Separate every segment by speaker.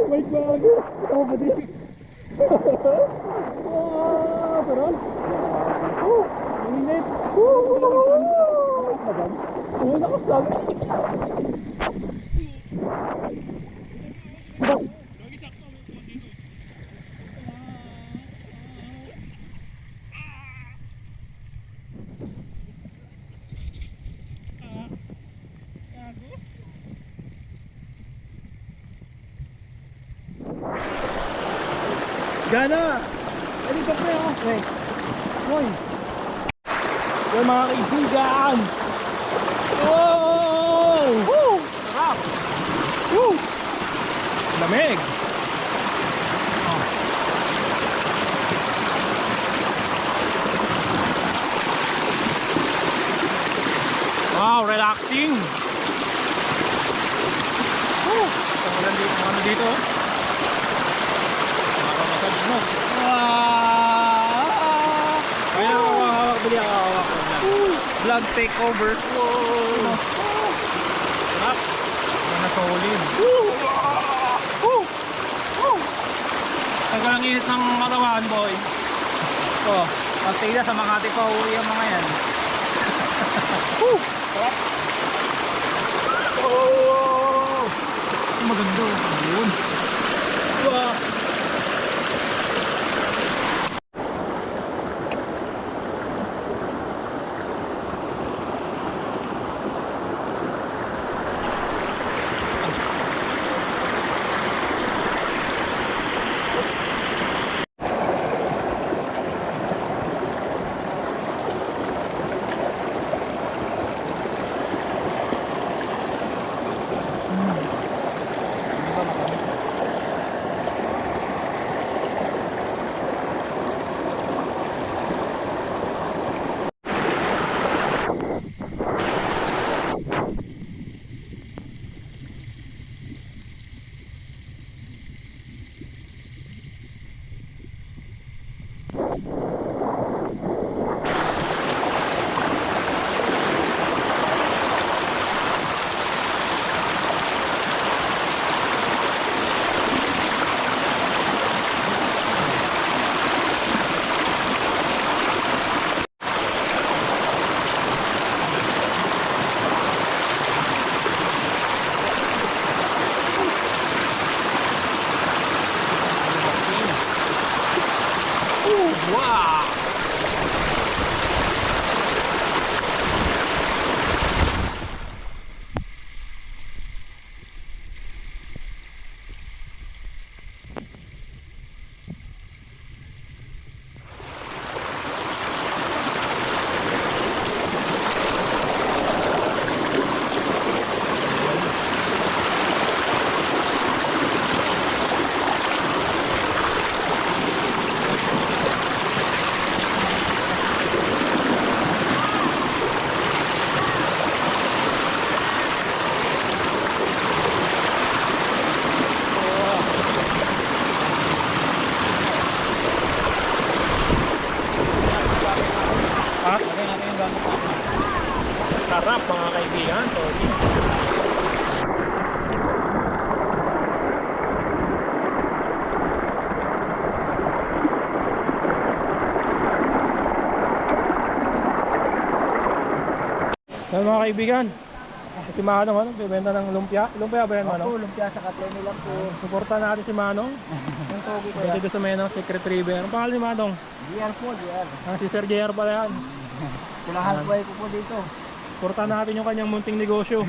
Speaker 1: my God! Oh, pati. Wow! Pero? Init! Oo, nakasabi. Gana! Helicopter ako! Okay. Hoy! Yan mga kaibigan! Oh! Woo! Sarap! Woo! Lamig! Oh. Wow! Relaxing! Woo! Ano dito? No. Kaya hawak bili ako, hawak ko na. Vlog takeover. Wow. Sarap. Ano solid. Tagal ang init ng katawan, boy. Oh, pagtila sa Makati pa uwi ang mga yan. Sarap. Oh. Maganda. Yun. Wow. Sarap mga kaibigan, sorry. So mga kaibigan, si Manong ano, bibenta ng lumpia. Lumpia ba yan, Manong?
Speaker 2: Opo, lumpia sa Katleni lang po.
Speaker 1: Suporta natin si Manong.
Speaker 2: Ang togi ko
Speaker 1: Dito sa may Secret River. Ang pangalan ni Manong?
Speaker 2: DR po, DR.
Speaker 1: Si Sir JR pala yan.
Speaker 2: Kulahan buhay ko po dito.
Speaker 1: Suporta natin yung kanyang munting negosyo.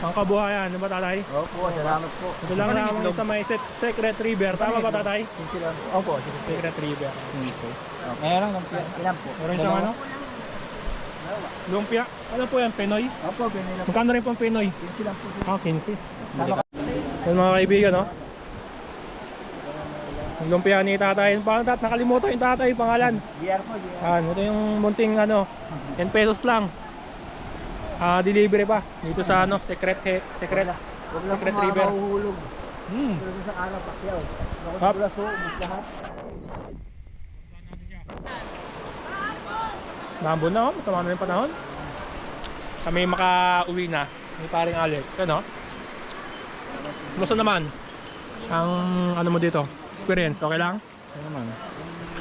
Speaker 1: Ang kabuhayan, di ba tatay?
Speaker 2: Opo, salamat po.
Speaker 1: Ito lang naman sa may Secret River. Tama ba tatay?
Speaker 2: Opo,
Speaker 1: Secret River.
Speaker 2: Meron lumpia. Ilan po?
Speaker 1: Meron siyang ano? Lumpia. Ano po yan? Pinoy?
Speaker 2: Opo, ganyan lang po.
Speaker 1: Magkano rin pong Pinoy?
Speaker 2: 15 lang po sila.
Speaker 1: Ah, 15.
Speaker 2: Sama ka.
Speaker 1: Yan mga kaibigan, no? Yung lumpia ni tatay. Nakalimutan yung tatay, pangalan.
Speaker 2: DR po, DR.
Speaker 1: Ito yung munting ano, 10 pesos lang. Delivery pa dito sa ano, Secret
Speaker 2: Huwag lang po mga
Speaker 1: River.
Speaker 2: mahuhulog.
Speaker 1: Hmm.
Speaker 2: Pero sa araw, pakyaw.
Speaker 1: Hop.
Speaker 2: Nakot bulaso, ubus lahat.
Speaker 1: Nambon na, masama na yung panahon. Kami makauwi na ni paring Alex, ano? Kumusta naman? Ang ano mo dito? Experience, okay lang?
Speaker 2: Ano naman?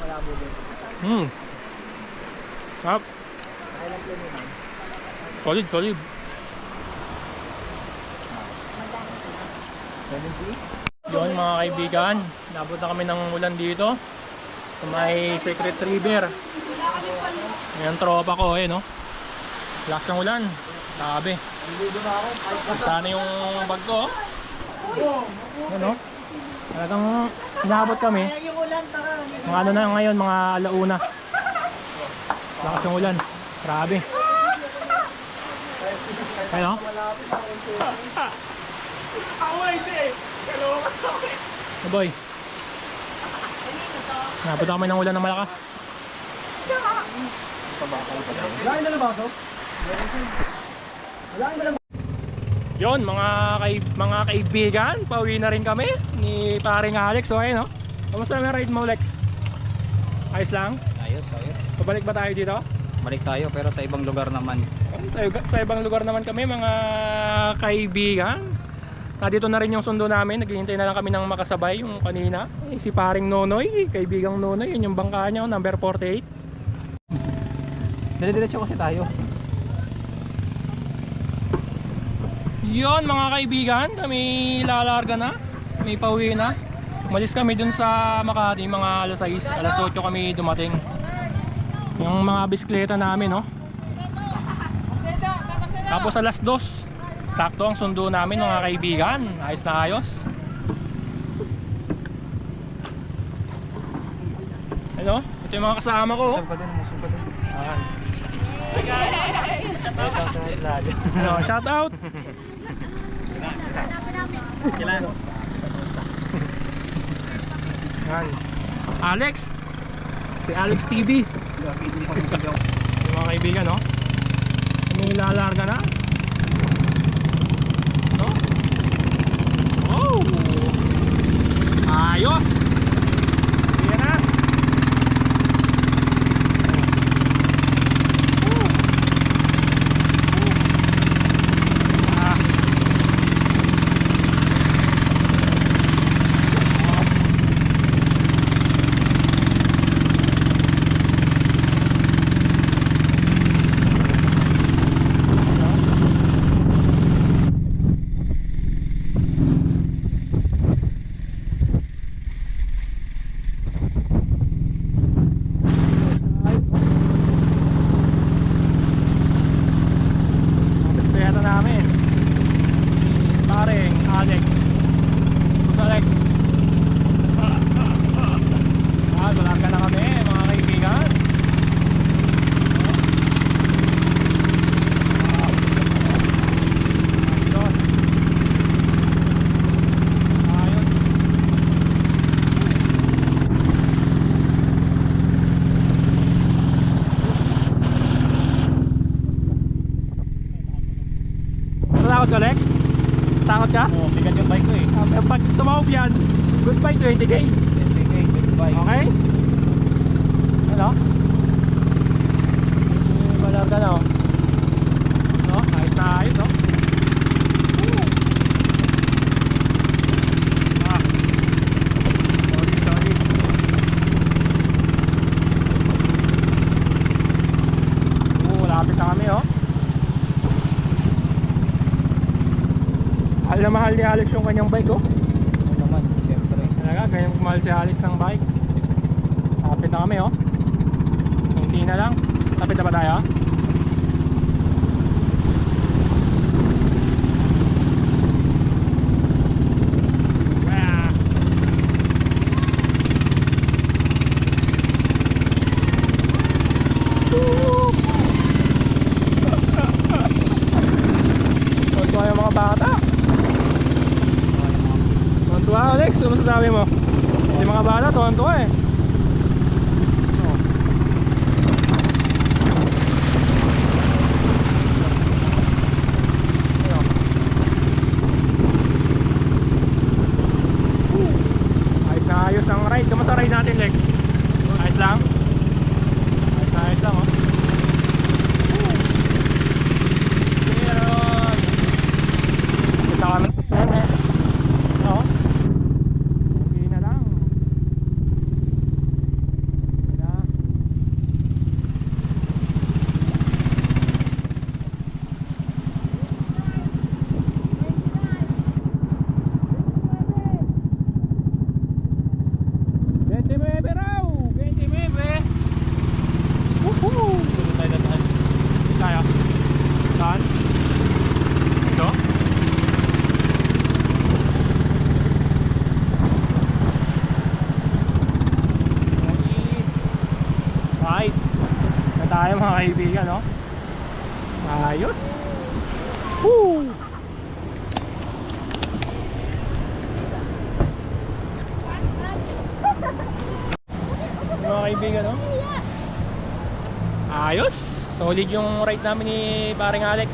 Speaker 2: Malabo din.
Speaker 1: Sarap.
Speaker 2: Kailan po naman?
Speaker 1: Solid, solid.
Speaker 2: 70?
Speaker 1: Yun mga kaibigan, nabot na kami ng ulan dito sa may Secret River. Ayan tropa ko no. Lakas ng ulan. Grabe. Sana yung bag ko. Ano? Talagang inabot kami. Mga ano na ngayon, mga alauna. Lakas ng ulan. Grabe. Ano? Boy. Napunta kami ng ulan ng malakas.
Speaker 2: Wala na ba ito?
Speaker 1: Yon mga kaibigan, pauwi na rin kami ni paring Alex. So ayun, no? Kamusta naman ride mo, Lex? Ayos lang?
Speaker 3: Ayos.
Speaker 1: Pabalik ba tayo dito?
Speaker 3: Balik tayo pero sa ibang lugar naman.
Speaker 1: Sa ibang lugar naman kami mga kaibigan. Nandito na rin yung sundo namin. Naghihintay na lang kami ng makasabay yung kanina. Si paring Nonoy, kaibigang Nonoy. Yun yung bangka niya, number 48.
Speaker 3: Dire-diretso kasi tayo.
Speaker 1: Yun mga kaibigan, kami lalarga na. May pauwi na. Umalis kami dun sa Makati, mga alas 6, alas 8 kami dumating. Yung mga bisikleta namin, no? Tapos alas 2, sakto ang sundo namin mga kaibigan. Ayos na ayos. Hello? Ito yung mga kasama ko.
Speaker 3: Musog ka din.
Speaker 1: Ayan. Shout out. Yan. Alex. Si Alex TV. Yung mga kaibigan, no? May lalarga na. No? Oh! Ayos! Yan na. Takot ka, Lex? Takot ka?
Speaker 3: Oo, bigat yung bike ko eh.
Speaker 1: Pag tumawag yan, goodbye 20k.
Speaker 3: 20k, goodbye.
Speaker 1: Okay? Ano? Malarga na, oh. No? Ayos na ayos, no? Ah. Sorry. Lapit na kami, oh. Mahal na mahal ni Alex yung kanyang bike, oh.
Speaker 3: Ano naman, siyempre.
Speaker 1: Talaga, ganyan mahal si Alex ng bike. Lapit na kami, oh. Hindi na lang. Lapit na ba tayo? Tuwa yung mga bata. Tuwa, Alex, ano masasabi mo? Yung mga bata, tuwa eh. Ayos na ayos ang ride. Kamusta ride natin, Lex? Ayos lang? Ayos na ayos lang, oh. kaibigan, no? Ayos. Woo! Mga kaibigan, no? Ayos. Solid yung ride namin ni paring Alex.